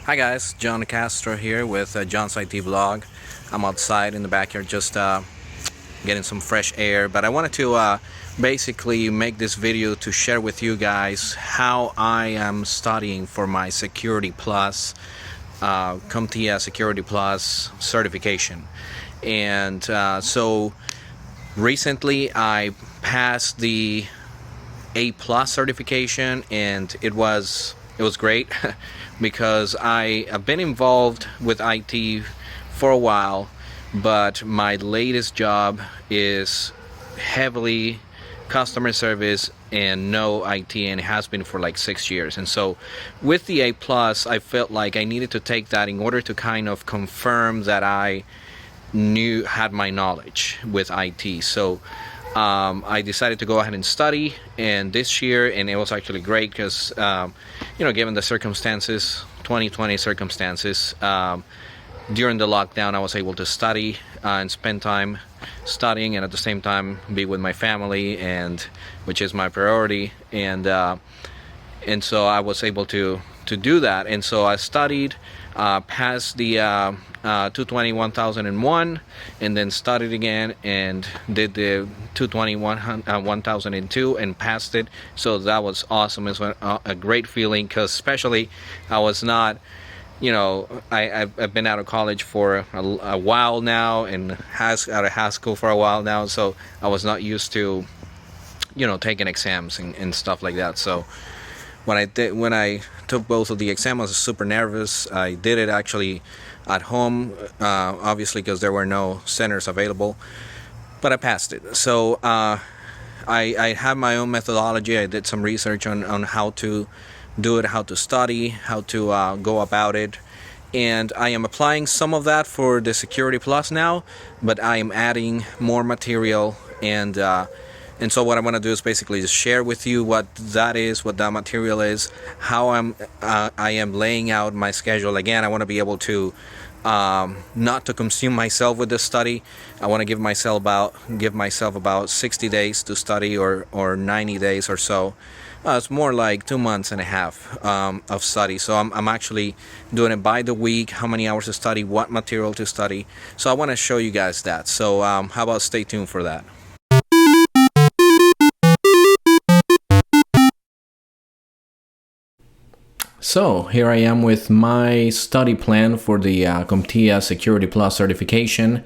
Hi guys, John Castro here with John's IT Blog. I'm outside in the backyard just getting some fresh air, but I wanted to basically make this video to share with you guys how I am studying for my Security Plus, CompTIA Security Plus certification. And so recently I passed the A Plus certification, and it was great because I have been involved with IT for a while, but my latest job is heavily customer service and no IT, and it has been for like 6 years. And so with the A Plus, I felt like I needed to take that in order to kind of confirm that I had my knowledge with IT. So I decided to go ahead and study, and this year, and it was actually great because given the circumstances, 2020 circumstances, during the lockdown I was able to study and spend time studying, and at the same time be with my family, and which is my priority, and so I was able to do that. And so I studied, passed the 220 1001, and then studied again and did the 220 1002 and passed it. So that was awesome. It was a great feeling, because especially I was not, I've been out of college for a while now, and out of high school for a while now, so I was not used to taking exams and stuff like that. So when I took both of the exams, I was super nervous. I did it actually at home, obviously because there were no centers available, but I passed it. So I have my own methodology. I did some research on how to do it, how to study, how to go about it, and I am applying some of that for the Security Plus now, but I am adding more material, and so what I want to do is basically just share with you what that is, what that material is, how I am laying out my schedule. Again, I want to be able to not to consume myself with this study. I want to give myself about 60 days to study, or 90 days or so. It's more like 2 months and a half of study. So I'm actually doing it by the week, how many hours to study, what material to study. So I want to show you guys that. So how about stay tuned for that. So here I am with my study plan for the CompTIA Security Plus certification.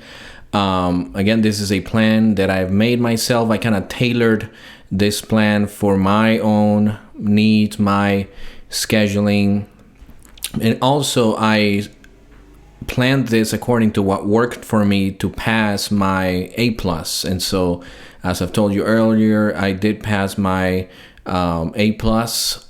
Again, this is a plan that I've made myself. I kind of tailored this plan for my own needs, my scheduling, and also I planned this according to what worked for me to pass my A plus. And so, as I've told you earlier, I did pass my A plus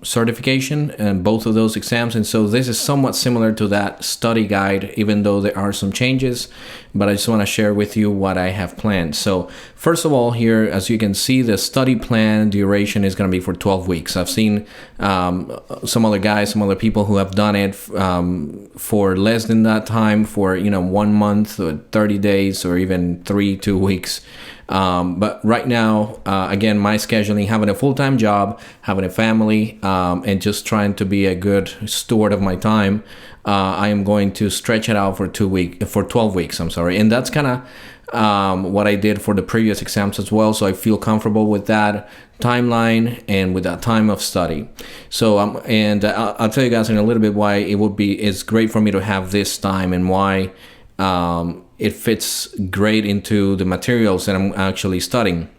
certification and both of those exams, and so this is somewhat similar to that study guide, even though there are some changes, but I just want to share with you what I have planned. So first of all, here, as you can see, the study plan duration is going to be for 12 weeks. I've seen some other people who have done it for less than that time, for 1 month or 30 days or even 2 weeks. But right now, again, my scheduling, having a full-time job, having a family, and just trying to be a good steward of my time, I am going to stretch it out for 12 weeks, and that's kind of what I did for the previous exams as well. So I feel comfortable with that timeline and with that time of study. So I'll tell you guys in a little bit why it's great for me to have this time, and why it fits great into the materials that I'm actually studying.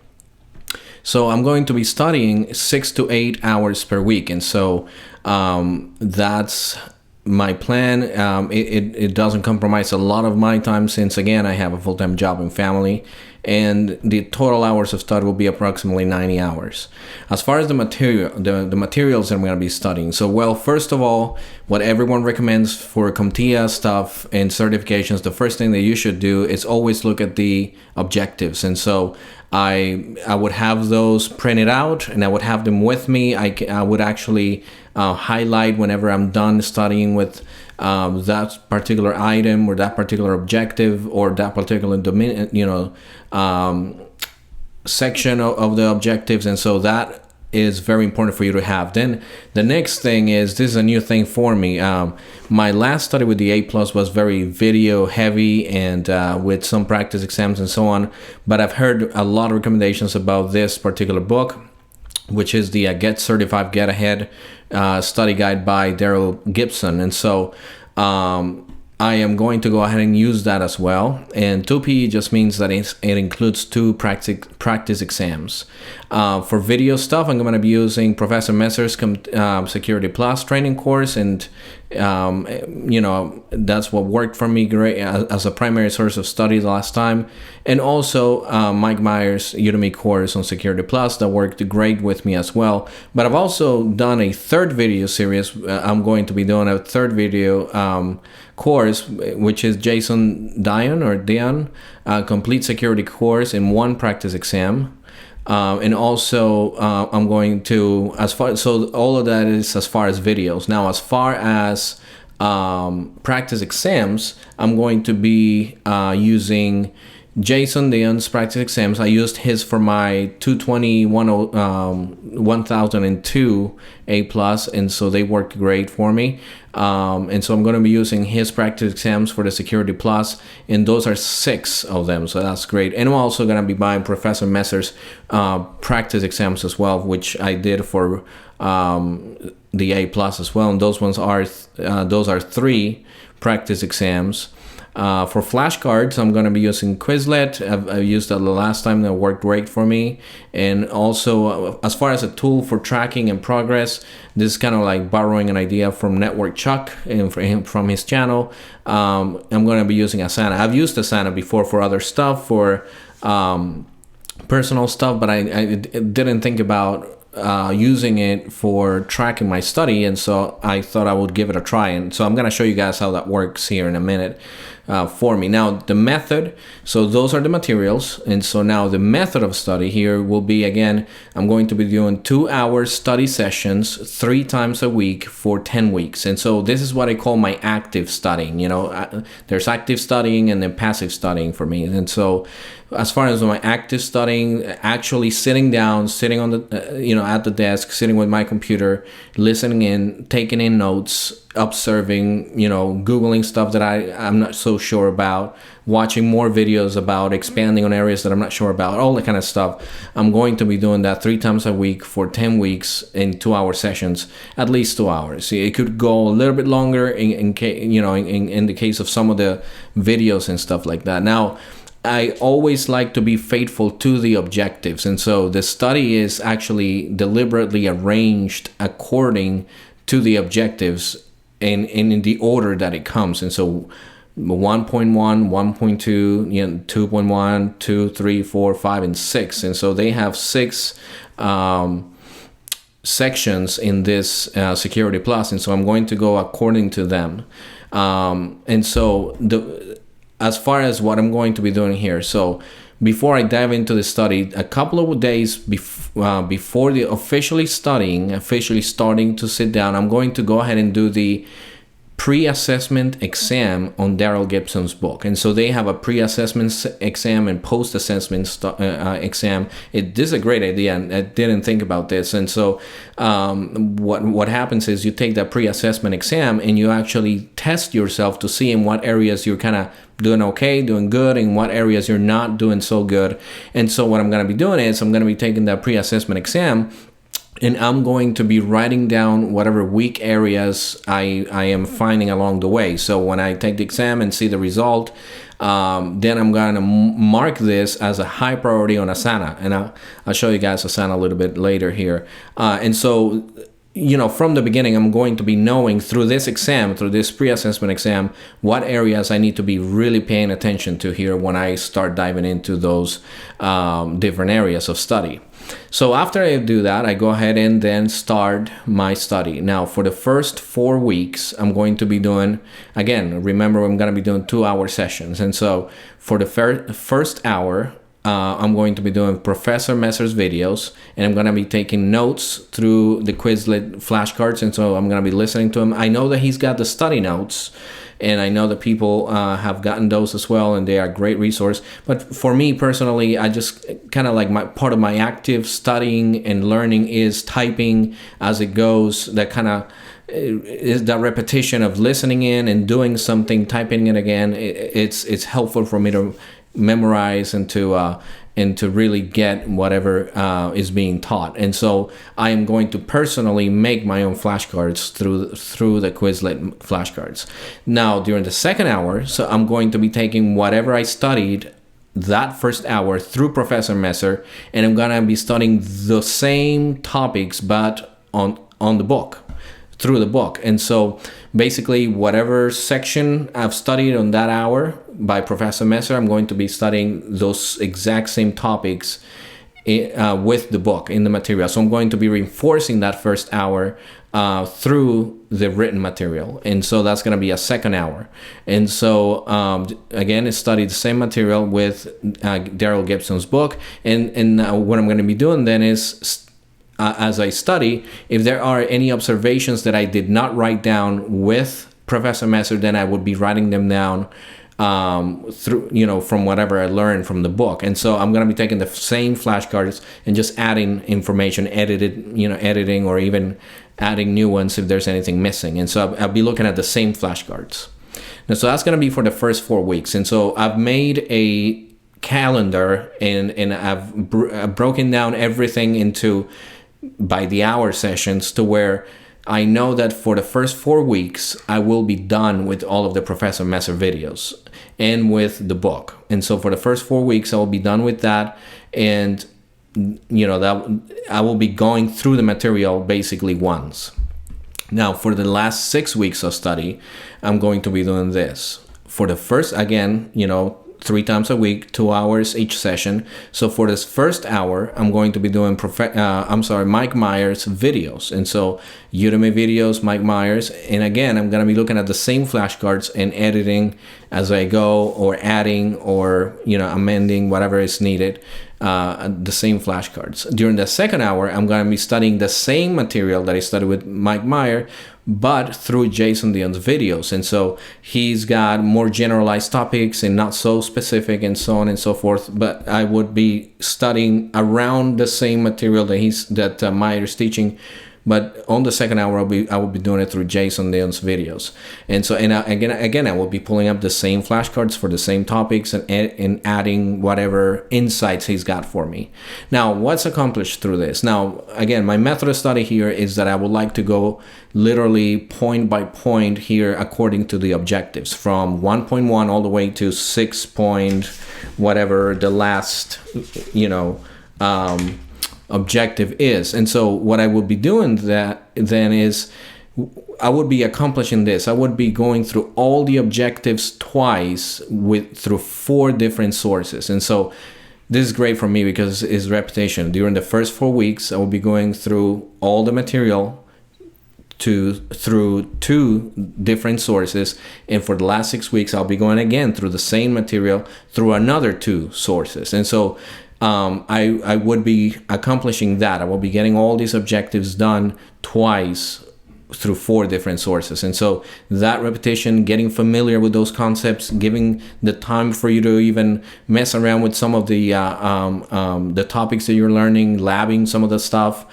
So I'm going to be studying 6 to 8 hours per week, and so that's my plan. It doesn't compromise a lot of my time, since again I have a full-time job and family, and the total hours of study will be approximately 90 hours. As far as the materials that I'm going to be studying, so first of all, what everyone recommends for CompTIA stuff and certifications, the first thing that you should do is always look at the objectives. And so I would have those printed out, and I would have them with me. I would actually highlight whenever I'm done studying with that particular item, or that particular objective, or that particular section of the objectives. And so that is very important for you to have. Then the next thing is, this is a new thing for me. My last study with the A plus was very video heavy and with some practice exams and so on. But I've heard a lot of recommendations about this particular book, which is the Get Certified, Get Ahead study guide by Darril Gibson. And so I am going to go ahead and use that as well. And 2P just means that it includes 2 practice exams. For video stuff, I'm going to be using Professor Messer's Security Plus training course, and that's what worked for me great as a primary source of study the last time. And also Mike Meyer's Udemy course on Security Plus that worked great with me as well. But I've also done a 3rd video series. I'm going to be doing a 3rd video course, which is Jason Dion complete security course in 1 practice exam. And also I'm going to, so all of that is as far as videos. Now, as far as practice exams, I'm going to be using Jason Dion's practice exams. I used his for my 1002 A plus, and so they worked great for me. And so I'm going to be using his practice exams for the Security Plus, and those are 6 of them, so that's great. And I'm also going to be buying Professor Messer's practice exams as well, which I did for the A plus as well. And those are 3 practice exams. For flashcards, I'm going to be using Quizlet. I've used that the last time, that worked great for me. And also, as far as a tool for tracking and progress, this is kind of like borrowing an idea from Network Chuck and from his channel. I'm going to be using Asana. I've used Asana before for other stuff, for personal stuff, but I didn't think about using it for tracking my study, and so I thought I would give it a try. And so I'm going to show you guys how that works here in a minute for me. Now, the method, so those are the materials, and so now the method of study here will be, again, I'm going to be doing 2-hour study sessions 3 times a week for 10 weeks. And so this is what I call my active studying. There's active studying and then passive studying for me. And so as far as my active studying, actually sitting down, sitting on the, at the desk, sitting with my computer, listening in, taking in notes, observing, Googling stuff that I'm not so sure about, watching more videos about, expanding on areas that I'm not sure about, all that kind of stuff. I'm going to be doing that 3 times a week for 10 weeks in 2-hour sessions, at least 2 hours. It could go a little bit longer in the case of some of the videos and stuff like that. Now, I always like to be faithful to the objectives, and so the study is actually deliberately arranged according to the objectives and in the order that it comes. And so 1.1, 1.2, 2.1, 2, 3, 4, 5, and 6. And so they have 6 sections in this Security Plus, and so I'm going to go according to them. And so as far as what I'm going to be doing here, so before I dive into the study, a couple of days before the officially starting to sit down, I'm going to go ahead and do the pre-assessment exam on Darril Gibson's book. And so they have a pre-assessment exam and post-assessment exam. This is a great idea, and I didn't think about this. And so what happens is you take that pre-assessment exam and you actually test yourself to see in what areas you're kind of doing okay, doing good, in what areas you're not doing so good. And so what I'm going to be doing is I'm going to be taking that pre-assessment exam, and I'm going to be writing down whatever weak areas I am finding along the way. So when I take the exam and see the result, then I'm going to mark this as a high priority on Asana. And I'll show you guys Asana a little bit later here. And so, from the beginning, I'm going to be knowing through this exam, through this pre-assessment exam, what areas I need to be really paying attention to here when I start diving into those different areas of study. So after I do that, I go ahead and then start my study. Now, for the first 4 weeks, I'm going to be doing, again, remember, I'm going to be doing 2-hour sessions. And so for the first hour, I'm going to be doing Professor Messer's videos, and I'm going to be taking notes through the Quizlet flashcards, and so I'm going to be listening to him. I know that he's got the study notes, and I know that people have gotten those as well, and they are a great resource. But for me personally, I just kind of like part of my active studying and learning is typing as it goes. That kind of is that repetition of listening in and doing something, typing it again. It's helpful for me to memorize and to really get whatever is being taught. And so I am going to personally make my own flashcards through the Quizlet flashcards. Now during the second hour, so I'm going to be taking whatever I studied that first hour through Professor Messer, and I'm gonna be studying the same topics but on the book, through the book. And so basically whatever section I've studied on that hour by Professor Messer, I'm going to be studying those exact same topics with the book in the material. So I'm going to be reinforcing that first hour through the written material. And so that's going to be a second hour. And so again, I studied the same material with Darril Gibson's book. And what I'm going to be doing then is as I study, if there are any observations that I did not write down with Professor Messer, then I would be writing them down through, from whatever I learned from the book. And so I'm going to be taking the same flashcards and just adding information, editing or even adding new ones if there's anything missing. And so I'll be looking at the same flashcards. And so that's going to be for the first 4 weeks. And so I've made a calendar and I've broken down everything into by the hour sessions to where I know that for the first 4 weeks, I will be done with all of the Professor Messer videos and with the book. And so for the first 4 weeks, I will be done with that. And, that I will be going through the material basically once. Now, for the last 6 weeks of study, I'm going to be doing this. For the first, again, 3 times a week, 2 hours each session. So for this first hour, I'm going to be doing Mike Meyer's videos. And so Udemy videos, Mike Meyer's. And again, I'm going to be looking at the same flashcards and editing as I go, or adding or, amending whatever is needed, the same flashcards. During the second hour, I'm going to be studying the same material that I studied with Mike Meyer, but through Jason Dion's videos. And so he's got more generalized topics and not so specific and so on and so forth. But I would be studying around the same material that Meyer's teaching. But on the second hour, I will be doing it through Jason Dion's videos. And so, again, I will be pulling up the same flashcards for the same topics and adding whatever insights he's got for me. Now, what's accomplished through this? Now, again, my method of study here is that I would like to go literally point by point here according to the objectives, from 1.1 all the way to 6 point whatever the last, objective is. And so what I would be doing then is I would be accomplishing this. I would be going through all the objectives twice through 4 different sources. And so this is great for me because it's repetition. During the first 4 weeks, I will be going through all the material through 2 different sources, and for the last 6 weeks I'll be going again through the same material through another 2 sources. And so I would be accomplishing that. I will be getting all these objectives done twice through 4 different sources. And so that repetition, getting familiar with those concepts, giving the time for you to even mess around with some of the topics that you're learning, labbing some of the stuff,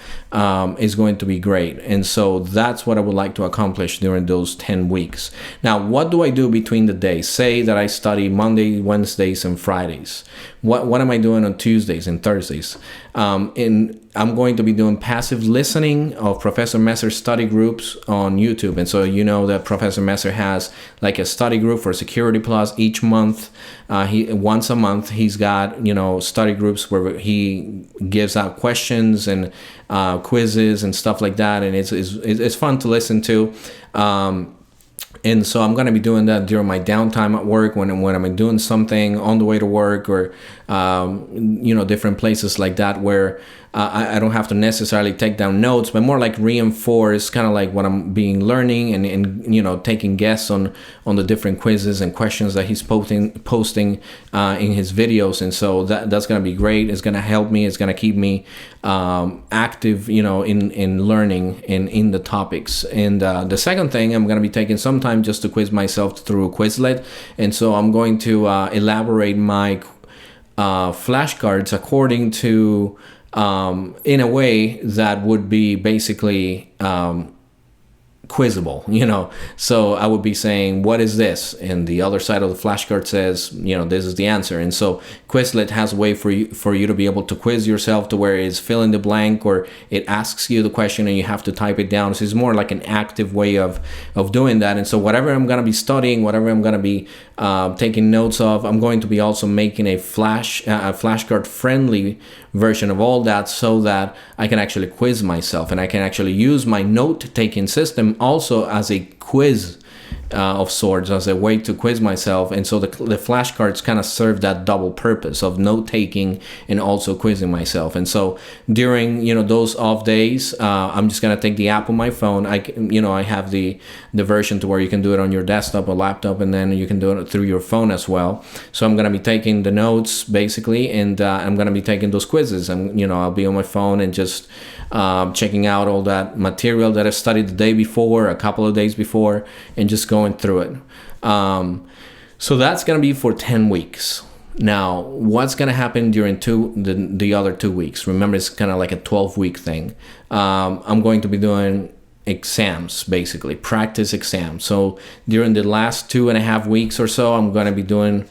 is going to be great. And so that's what I would like to accomplish during those 10 weeks. Now, what do I do between the days? Say that I study Monday, Wednesdays, and Fridays. What am I doing on Tuesdays and Thursdays? I'm going to be doing passive listening of Professor Messer's study groups on YouTube. And so that Professor Messer has like a study group for Security Plus each month. Once a month, he's got, study groups where he gives out questions and quizzes and stuff like that. And it's fun to listen to. And so I'm going to be doing that during my downtime at work when I'm doing something on the way to work or, different places like that where I don't have to necessarily take down notes, but more like reinforce kind of like what I'm being learning, and you know, taking guests on the different quizzes and questions that he's posting in his videos. And so that's going to be great. It's going to help me. It's going to keep me active, you know, in learning and in the topics. And the second thing, I'm going to be taking some time just to quiz myself through Quizlet. And so I'm going to elaborate my flashcards according to in a way that would be basically quizable, you know. So I would be saying, what is this? And the other side of the flashcard says, you know, this is the answer. And so Quizlet has a way for you to be able to quiz yourself, to where it's fill in the blank, or it asks you the question and you have to type it down. So it's more like an active way of doing that. And so whatever I'm going to be studying, whatever I'm going to be taking notes of, I'm going to be also making a flashcard friendly version of all that, so that I can actually quiz myself, and I can actually use my note-taking system also as a quiz of sorts, as a way to quiz myself. And so the flashcards kind of serve that double purpose of note-taking and also quizzing myself. And so during, you know, those off days, I'm just gonna take the app on my phone. I have the version to where you can do it on your desktop or laptop, and then you can do it through your phone as well. So I'm gonna be taking the notes basically, and I'm gonna be taking those quizzes, and I'll be on my phone and just checking out all that material that I studied the day before, a couple of days before, and just going through it. So that's going to be for 10 weeks. Now, what's going to happen during the other 2 weeks? Remember, it's kind of like a 12-week thing. I'm going to be doing exams, basically, practice exams. So during the last 2.5 weeks or so, I'm going to be doing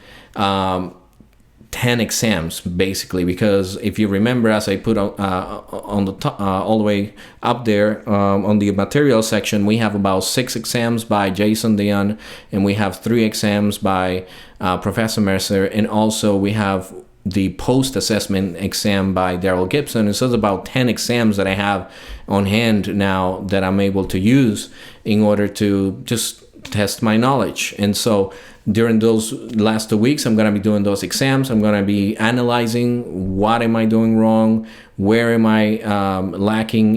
10 exams, basically, because if you remember, as I put on the top, all the way up there on the material section, we have about 6 exams by Jason Dion, and we have 3 exams by Professor Meyer, and also we have the post-assessment exam by Darril Gibson. And so it's about 10 exams that I have on hand now that I'm able to use in order to just test my knowledge. And so during those last 2 weeks, I'm going to be doing those exams. I'm going to be analyzing what am I doing wrong, where am I lacking,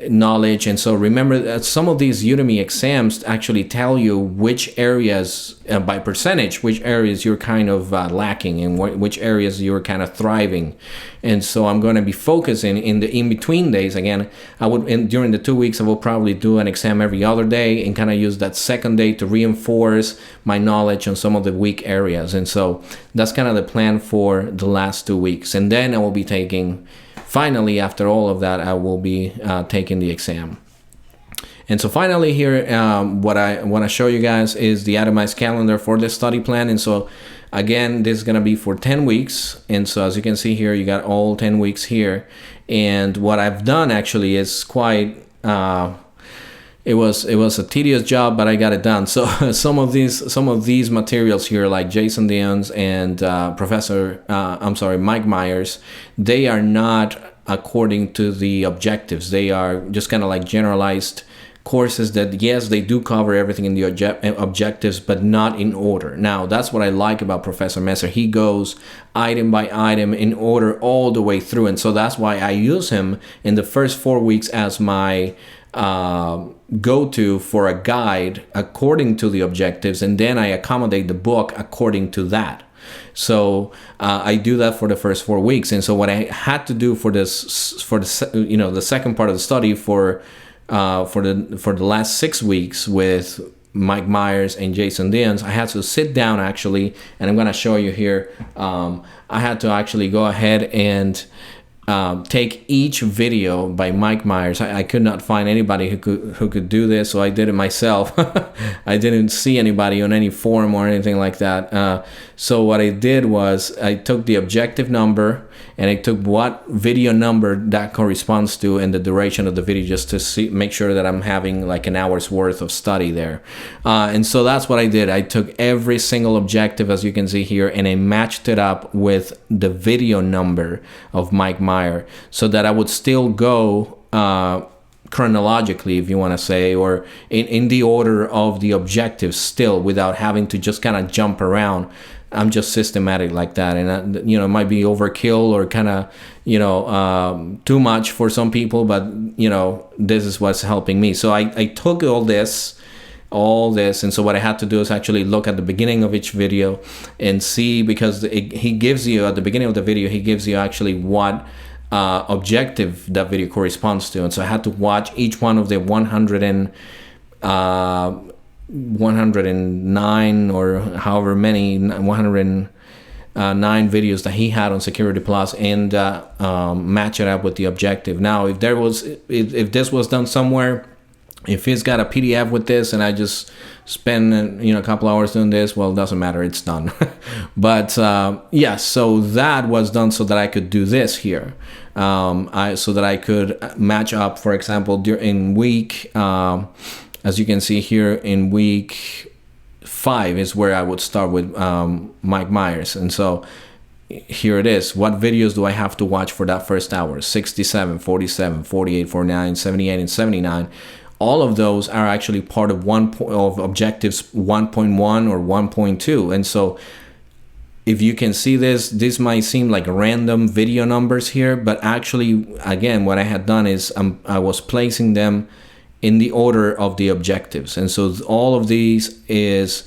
knowledge. And so remember that some of these Udemy exams actually tell you which areas, by percentage, which areas you're kind of lacking, and which areas you're kind of thriving. And so I'm going to be focusing in the in-between days. Again, during the 2 weeks, I will probably do an exam every other day, and kind of use that second day to reinforce my knowledge on some of the weak areas. And so that's kind of the plan for the last 2 weeks. And then I will be finally, after all of that, I will be taking the exam. And so finally here, what I want to show you guys is the itemized calendar for the study plan. And so again, this is going to be for 10 weeks. And so as you can see here, you got all 10 weeks here. And what I've done actually is quite... It was a tedious job, but I got it done. So some of these materials here, like Jason Dion's and Mike Meyer's, they are not according to the objectives. They are just kind of like generalized courses that, yes, they do cover everything in the objectives, but not in order. Now, that's what I like about Professor Meyer. He goes item by item in order all the way through. And so that's why I use him in the first 4 weeks as my go-to for a guide according to the objectives, and then I accommodate the book according to that. So I do that for the first 4 weeks. And so what I had to do for the second part of the study for the last 6 weeks with Mike Myers and Jason Dion's, I had to sit down actually, and I'm going to show you here. I had to actually go ahead and take each video by Mike Myers. I could not find anybody who could do this, so I did it myself. I didn't see anybody on any forum or anything like that. So what I did was I took the objective number, and I took what video number that corresponds to and the duration of the video, just to make sure that I'm having like an hour's worth of study there. And so that's what I did. I took every single objective, as you can see here, and I matched it up with the video number of Mike Meyer, so that I would still go chronologically, if you want to say, or in the order of the objectives still, without having to just kind of jump around. I'm just systematic like that, and it might be overkill or kind of too much for some people, but this is what's helping me. So I took all this, and so what I had to do is actually look at the beginning of each video and see, because he gives you at the beginning of the video, he gives you actually what objective that video corresponds to. And so I had to watch each one of the 109 or however many 109 videos that he had on Security Plus, and match it up with the objective. Now, if this was done somewhere, if he's got a PDF with this and I just spend a couple hours doing this, well, it doesn't matter, it's done. But yes, so that was done so that I could do this here, so that I could match up, for example, in week, as you can see here, in week 5 is where I would start with Mike Myers. And so here it is. What videos do I have to watch for that first hour? 67, 47, 48, 49, 78, and 79. All of those are actually part of objectives 1.1 or 1.2. And so if you can see this might seem like random video numbers here, but actually, again, what I had done is I was placing them in the order of the objectives. And so all of these is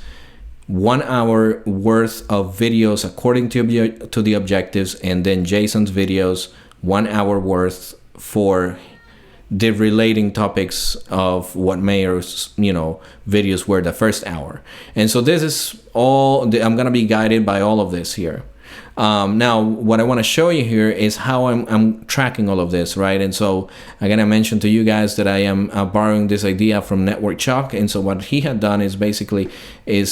1 hour worth of videos according to the objectives, and then Jason's videos 1 hour worth for the relating topics of what Meyer's videos were the first hour. And so this is all, I'm gonna be guided by all of this here. Now, what I want to show you here is how I'm tracking all of this, right? And so, again, I mentioned to you guys that I am borrowing this idea from Network Chalk. And so what he had done is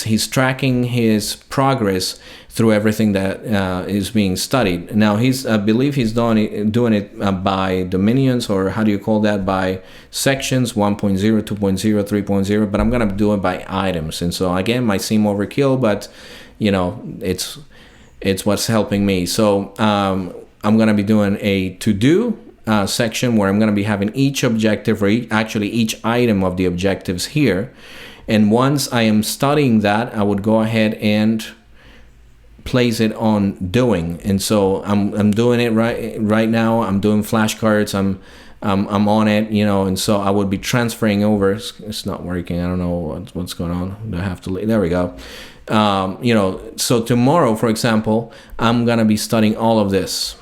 he's tracking his progress through everything that is being studied. Now, I believe he's doing it by dominions, or how do you call that? By sections, 1.0, 2.0, 3.0, but I'm going to do it by items. And so, again, might seem overkill, but, it's what's helping me. So I'm going to be doing a to-do section where I'm going to be having each objective, or each item of the objectives here. And once I am studying that, I would go ahead and place it on doing. And so I'm doing it right now. I'm doing flashcards. I'm on it, and so I would be transferring over. It's not working. I don't know what's going on. I have to. There we go. So tomorrow, for example, I'm gonna be studying all of this.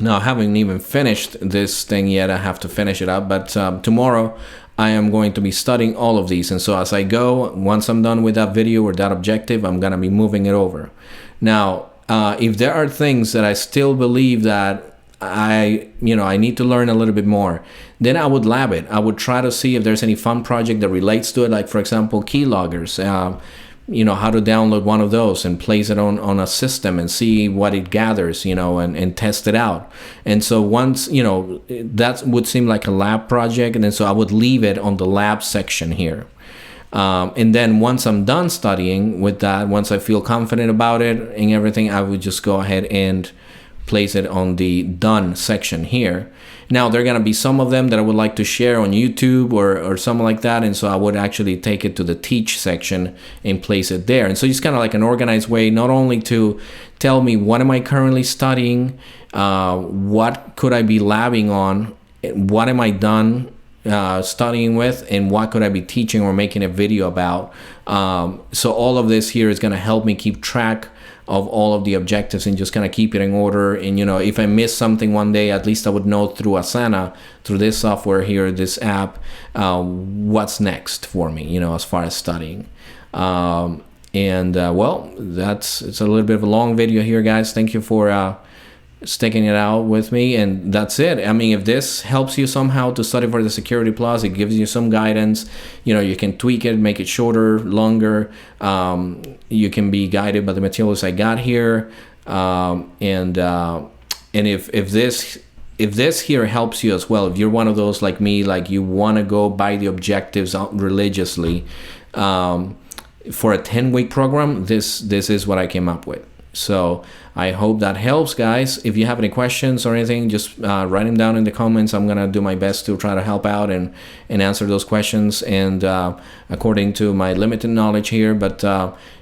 Now, I haven't even finished this thing yet. I have to finish it up, but tomorrow I am going to be studying all of these. And so as I go, once I'm done with that video or that objective, I'm gonna be moving it over. Now, if there are things that I still believe that I need to learn a little bit more, then I would lab it. I would try to see if there's any fun project that relates to it, like, for example, keyloggers. How to download one of those and place it on a system and see what it gathers, and test it out. And so once, that would seem like a lab project. And then so I would leave it on the lab section here. And then once I'm done studying with that, once I feel confident about it and everything, I would just go ahead and place it on the done section here. Now, there are going to be some of them that I would like to share on YouTube or something like that. And so I would actually take it to the teach section and place it there. And so it's kind of like an organized way, not only to tell me what am I currently studying, what could I be labbing on, what am I done studying with, and what could I be teaching or making a video about. So all of this here is going to help me keep track of all of the objectives and just kind of keep it in order. And if I miss something one day, at least I would know through Asana, through this software here, this app, what's next for me, as far as studying. Well, it's a little bit of a long video here, guys. Thank you for sticking it out with me, and that's it. I mean, if this helps you somehow to study for the Security Plus, it gives you some guidance. You can tweak it, make it shorter, longer. You can be guided by the materials I got here, and if this here helps you as well, if you're one of those like me, like you want to go by the objectives religiously, for a 10-week program, this is what I came up with. So I hope that helps, guys. If you have any questions or anything, just write them down in the comments. I'm gonna do my best to try to help out and answer those questions, and according to my limited knowledge here. But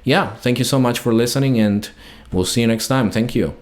yeah, thank you so much for listening, and we'll see you next time. Thank you.